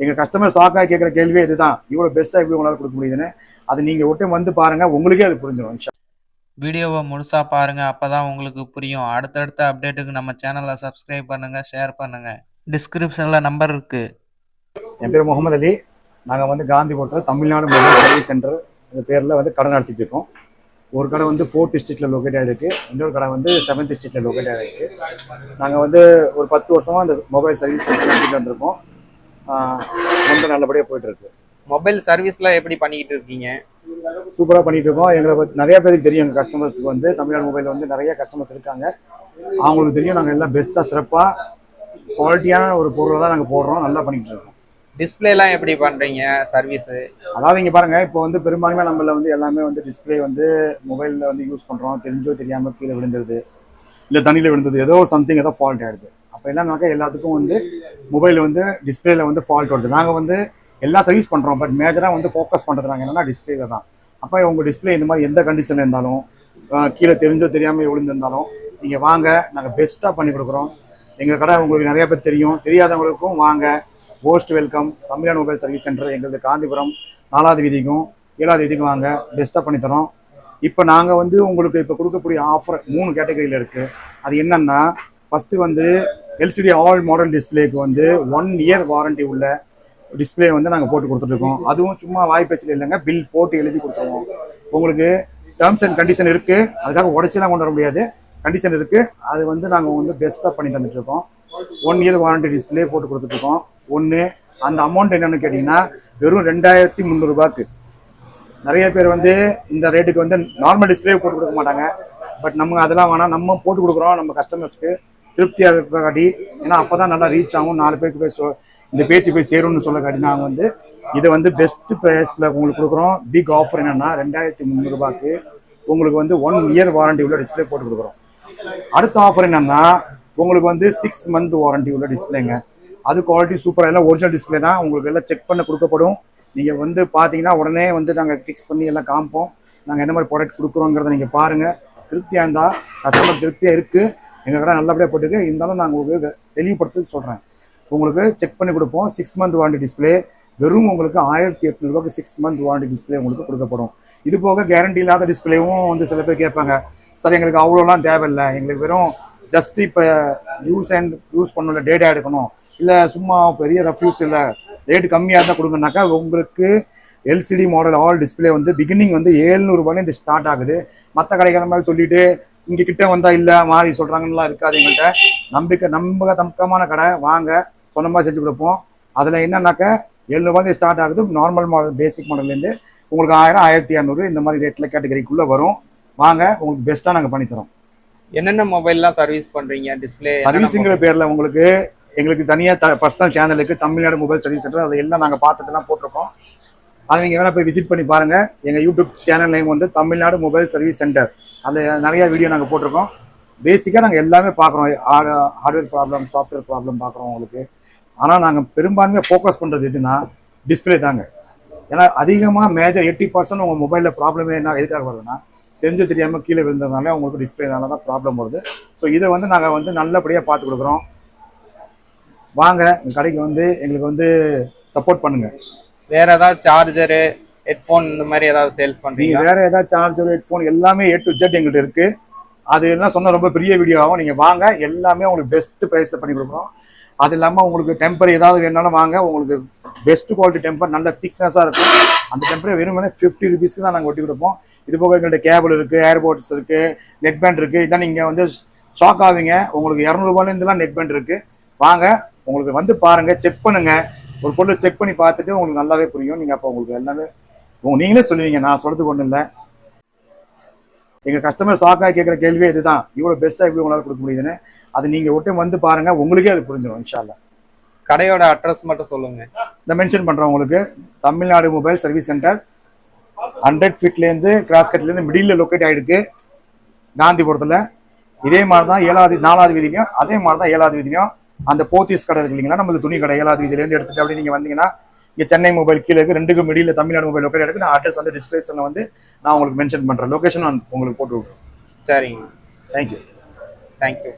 எங்கள் கஸ்டமர் ஷாக்காக கேட்குற கேள்வியே இதுதான், இவ்வளோ பெஸ்ட்டாக எப்படி உங்களால் கொடுக்க முடியுதுன்னு. அது நீங்கள் ஒரு டைம் வந்து பாருங்கள், உங்களுக்கே அது புரிஞ்சிடும். வீடியோவை முழுசா பாருங்க, அப்பதான் உங்களுக்கு புரியும். அடுத்தடுத்த அப்டேட்டுக்கு நம்ம சேனலை சப்ஸ்கிரைப் பண்ணுங்க, ஷேர் பண்ணுங்க. டிஸ்கிரிப்ஷன்ல நம்பர் இருக்கு. என் பேர் முகமது அலி. நாங்கள் வந்து காந்திபுரத்தில் தமிழ்நாடு மொபைல் சர்வீஸ் சென்டர் இந்த பேரில் வந்து கடை நடத்திட்டு இருக்கோம். ஒரு கடை வந்து 4th டிஸ்ட்ரிக்டில் லொக்கேட் ஆகிருக்கு, இன்னொரு கடை வந்து 7th டிஸ்ட்ரிக்டில் லொக்கேட் ஆகிருக்கு. நாங்கள் வந்து ஒரு 10 வருஷமாக அந்த மொபைல் சர்வீஸ் சென்டர் நடத்திட்டு வந்திருக்கோம். ரொம்ப நல்லபடியாக போயிட்டுருக்கு. மொபைல் சர்வீஸ்லாம் எப்படி பண்ணிக்கிட்டு இருக்கீங்க? சூப்பராக பண்ணிகிட்டு இருக்கோம். எங்களை நிறைய பேருக்கு தெரியும், எங்கள் கஸ்டமர்ஸுக்கு வந்து தமிழ்நாடு மொபைல் வந்து நிறைய கஸ்டமர்ஸ் இருக்காங்க. அவங்களுக்கு தெரியும் நாங்கள் எல்லாம் பெஸ்ட்டாக சிறப்பாக குவாலிட்டியான ஒரு பொருளை தான் நாங்கள் போடுறோம். நல்லா பண்ணிகிட்டு இருக்கோம். டிஸ்பிளேலாம் எப்படி பண்ணுறீங்க சர்வீஸு? அதாவது இங்கே பாருங்கள், இப்போ வந்து பெரும்பான்மையாக நம்மள வந்து எல்லாமே வந்து டிஸ்பிளே வந்து மொபைலில் வந்து யூஸ் பண்ணுறோம். தெரிஞ்சோ தெரியாமல் கீழே விழுந்துருது, இல்லை தண்ணியில் விழுந்தது, ஏதோ ஒரு சம்திங் ஏதோ ஃபால்ட் ஆகிடுது. அப்போ என்னன்னாக்கா எல்லாத்துக்கும் வந்து மொபைலில் வந்து டிஸ்பிளேல வந்து ஃபால்ட் வருது. நாங்கள் வந்து எல்லா சர்வீஸ் பண்ணுறோம், பட் மேஜராக வந்து ஃபோக்கஸ் பண்ணுறது நாங்கள் என்னென்னா டிஸ்பிளேல தான். அப்போ உங்கள் டிஸ்பிளே இந்த மாதிரி எந்த கண்டிஷனில் இருந்தாலும், கீழே தெரிஞ்சோ தெரியாமல் விழுந்திருந்தாலும் நீங்கள் வாங்க, நாங்கள் பெஸ்ட்டாக பண்ணி கொடுக்குறோம். எங்கள் கடை உங்களுக்கு நிறைய பேர் தெரியும், தெரியாதவங்களுக்கும் வாங்க. Most welcome. Tamil Nadu mobile service centre எங்களுக்கு காந்திபுரம் 4வது வீதிக்கும் 7வது வீதிக்கும் வாங்க, பெஸ்ட்டாக பண்ணித்தரோம். இப்போ நாங்கள் வந்து உங்களுக்கு இப்போ கொடுக்கக்கூடிய ஆஃபர் 3 கேட்டகரியில் இருக்குது. அது என்னென்னா, ஃபஸ்ட்டு வந்து எல்சிடி ஆல் மாடல் டிஸ்பிளேக்கு வந்து 1 இயர் வாரண்டி உள்ள டிஸ்பிளே வந்து நாங்கள் போட்டு கொடுத்துட்ருக்கோம். அதுவும் சும்மா வாய்ப்பேச்சில் இல்லைங்க, பில் போட்டு எழுதி கொடுத்துருவோம். உங்களுக்கு டேர்ம்ஸ் அண்ட் கண்டிஷன் இருக்குது, அதுக்காக உடச்சிலாம் கொண்டு வர முடியாது, கண்டிஷன் இருக்குது. அது வந்து நாங்கள் வந்து பெஸ்ட்டாக பண்ணி தந்துட்டுருக்கோம். 1 இயர் வாரண்டி டிஸ்பிளே போட்டு கொடுத்துட்ருக்கோம். ஒன்று அந்த அமௌண்ட் என்னென்னு கேட்டிங்கன்னா வெறும் 2300 ரூபாய்க்கு. நிறைய பேர் வந்து இந்த ரேட்டுக்கு வந்து நார்மல் டிஸ்பிளே போட்டு கொடுக்க மாட்டாங்க. பட் நம்ம அதெல்லாம் வேணாம், நம்ம போட்டு கொடுக்குறோம் நம்ம கஸ்டமர்ஸ்க்கு திருப்தியாக இருக்கிற காட்டி. ஏன்னா அப்போ தான் நல்லா ரீச் ஆகும், 4 பேருக்கு போய் இந்த பேச்சு போய் சேரும்னு சொல்ல காட்டி நாங்கள் வந்து இதை வந்து பெஸ்ட் ப்ரைஸில் உங்களுக்கு கொடுக்குறோம். பிக் ஆஃபர் என்னென்னா 2300 ரூபாய்க்கு உங்களுக்கு வந்து 1 இயர் வாரண்டி உள்ள டிஸ்பிளே போட்டு கொடுக்குறோம். அடுத்த ஆஃபர் என்னென்னா உங்களுக்கு வந்து 6 மந்த் வாரண்டி உள்ள டிஸ்பிளேங்க. அது குவாலிட்டி சூப்பராக, எல்லாம் ஒரிஜினல் டிஸ்பிளே தான். உங்களுக்கு எல்லாம் செக் பண்ண கொடுக்கப்படும். நீங்கள் வந்து பார்த்தீங்கன்னா உடனே வந்து நாங்கள் ஃபிக்ஸ் பண்ணி எல்லாம் காமிப்போம். நாங்கள் எந்த மாதிரி ப்ராடக்ட் கொடுக்குறோங்கிறத நீங்கள் பாருங்கள். திருப்தியாக இருந்தால் கஸ்டமர் திருப்தியாக இருக்குது, எங்கள் கடை நல்லபடியாக போட்டுருக்கு. இருந்தாலும் நாங்கள் உங்களுக்கு தெளிவுபடுத்தி சொல்கிறேன். உங்களுக்கு செக் பண்ணி கொடுப்போம். 6 மந்த் வாரண்டி டிஸ்பிளே வெறும் உங்களுக்கு 1800 ரூபாய்க்கு 6 மந்த் வாரண்டி டிஸ்பிளே உங்களுக்கு கொடுக்கப்படும். இது போக கேரண்டி இல்லாத டிஸ்பிளேவும் வந்து சில பேர் கேட்பாங்க, சார் எங்களுக்கு அவ்வளோலாம் தேவையில்லை, எங்களுக்கு வெறும் ஜஸ்ட் இப்போ யூஸ் பண்ணல டேட்டா எடுக்கணும், இல்லை சும்மா பெரிய ரஃப்யூஸ் இல்லை ரேட்டு கம்மியாக இருந்தால் கொடுங்கனாக்கா உங்களுக்கு எல்சிடி மாடல் ஆல் டிஸ்பிளே வந்து பிகினிங் வந்து 700 ரூபாயில இந்த ஸ்டார்ட் ஆகுது. மற்ற கடைக்கிற மாதிரி சொல்லிட்டு இங்கே கிட்ட வந்தால் இல்லை மாறி சொல்கிறாங்கலாம் இருக்காது. எங்கள்கிட்ட நம்பகமான கடை, வாங்க சொன்ன மாதிரி செஞ்சு கொடுப்போம். அதில் என்னன்னாக்கா 700 ரூபாய் ஸ்டார்ட் ஆகுது. நார்மல் மாடல் பேசிக் மாடல்லேருந்து உங்களுக்கு 1000 1200 இந்த மாதிரி ரேட்டில் கேட்டகரிக்குள்ளே வரும். வாங்க, உங்களுக்கு பெஸ்ட்டாக நாங்கள் பண்ணித்தரோம். என்னென்ன மொபைல்லாம் சர்வீஸ் பண்ணுறீங்க? டிஸ்பிளே சர்வீஸுங்கிற பேரில் உங்களுக்கு எங்களுக்கு தனியாக பர்சனல் சேனலுக்கு தமிழ்நாடு மொபைல் சர்வீஸ் சென்டர் அதை எல்லாம் நாங்கள் பார்த்துட்டுலாம் போட்டிருக்கோம். அதை நீங்கள் வேணால் போய் விசிட் பண்ணி பாருங்கள். எங்கள் யூடியூப் சேனல் நேம் வந்து தமிழ்நாடு மொபைல் சர்வீஸ் சென்டர். அதில் நிறையா வீடியோ நாங்கள் போட்டிருக்கோம். பேசிக்காக நாங்கள் எல்லாமே பார்க்குறோம், ஹார்ட்வேர் ப்ராப்ளம், சாஃப்ட்வேர் ப்ராப்ளம் பார்க்குறோம் உங்களுக்கு. ஆனால் நாங்கள் பெரும்பான்மையாக ஃபோக்கஸ் பண்ணுறது எதுனா டிஸ்பிளே தாங்க. ஏன்னா அதிகமாக மேஜர் 80% உங்கள் மொபைலில் ப்ராப்ளமே என்ன எதுக்காக வருதுன்னா, தெரிஞ்சு தெரியாமல் கீழே விழுந்ததுனால உங்களுக்கு டிஸ்பிளேனால தான் ப்ராப்ளம் வருது. ஸோ இதை வந்து நாங்கள் வந்து நல்லபடியாக பார்த்து கொடுக்குறோம். வாங்க, கடைக்கு வந்து எங்களுக்கு வந்து சப்போர்ட் பண்ணுங்க. வேற ஏதாவது சார்ஜரு, ஹெட்ஃபோன் இந்த மாதிரி ஏதாவது சேல்ஸ் பண்ணுறீங்க? வேற ஏதாவது சார்ஜர், ஹெட்ஃபோன் எல்லாமே A to Z எங்கள்கிட்ட இருக்கு. அது எல்லாம் சொன்ன ரொம்ப பெரிய வீடியோ ஆகும். நீங்கள் வாங்க, எல்லாமே உங்களுக்கு பெஸ்ட் ப்ரைஸில் பண்ணி கொடுக்குறோம். அது இல்லாமல் உங்களுக்கு டெம்பர் ஏதாவது வேணாலும் வாங்க, உங்களுக்கு பெஸ்ட் குவாலிட்டி டெம்பர் நல்ல திக்னஸாக இருக்கும். அந்த டெம்பரை வெறுமனே 50 ரூபீஸ்க்கு தான் நாங்கள் ஒட்டி கொடுப்போம். இது போக எங்கள்கிட்ட கேபிள் இருக்குது, ஏர்போர்ட்ஸ் இருக்குது, நெக் பேண்ட் இருக்குது. இதான் நீங்கள் வந்து ஷாக் ஆவீங்க. உங்களுக்கு 200 ரூபாயிலேருந்துலாம் நெக் பேண்ட் இருக்குது. வாங்க, உங்களுக்கு வந்து பாருங்கள், செக் பண்ணுங்கள். ஒரு பொருளை செக் பண்ணி பார்த்துட்டு உங்களுக்கு நல்லாவே புரியும். நீங்கள் அப்போ உங்களுக்கு எல்லாமே நீங்களே சொல்லுவீங்க, நான் சொல்கிறது ஒன்றும் இல்லை. எங்கள் கஸ்டமர் ஷாக்காக கேட்குற கேள்வியே இதுதான், இவ்வளோ பெஸ்ட்டாக எப்படி உங்களால் கொடுக்க முடியுதுன்னு. அது நீங்கள் ஒரு டைம் வந்து பாருங்கள், உங்களுக்கே அது புரிஞ்சிடும் இன்ஷா அல்லாஹ். கடையோட அட்ரஸ் மட்டும் சொல்லுங்கள். இந்த மென்ஷன் பண்ணுறோம் உங்களுக்கு. தமிழ்நாடு மொபைல் சர்வீஸ் சென்டர் 100 ஃபீட்லேருந்து கிராஸ்கட்லேருந்து மிடில் லொக்கேட் ஆகிருக்கு காந்திபுரத்தில். இதே மாதிரி தான் 4வது வீதிக்கும், அதே மாதிரி தான் 7வது வீதிலையும் அந்த போத்தீஸ் கடை இருக்கு இல்லைங்களா, நம்மளுக்கு துணி கடை 7வது வீதியிலேருந்து எடுத்துகிட்டு அப்படி நீங்கள் வந்தீங்கன்னா இங்கே சென்னை மொபைல் கீழே இருக்குது, 2க்கும் மிடில் தமிழ்நாடு மொபைல் லொக்கேட் இருக்குது. நான் அட்ரஸ் வந்து டிஸ்கிரிப்ஷனில் வந்து நான் உங்களுக்கு மென்ஷன் பண்ணுறேன், லொக்கேஷன் உங்களுக்கு போட்டு விட்றேன். சரிங்க, தேங்க்யூ. தேங்க்யூ.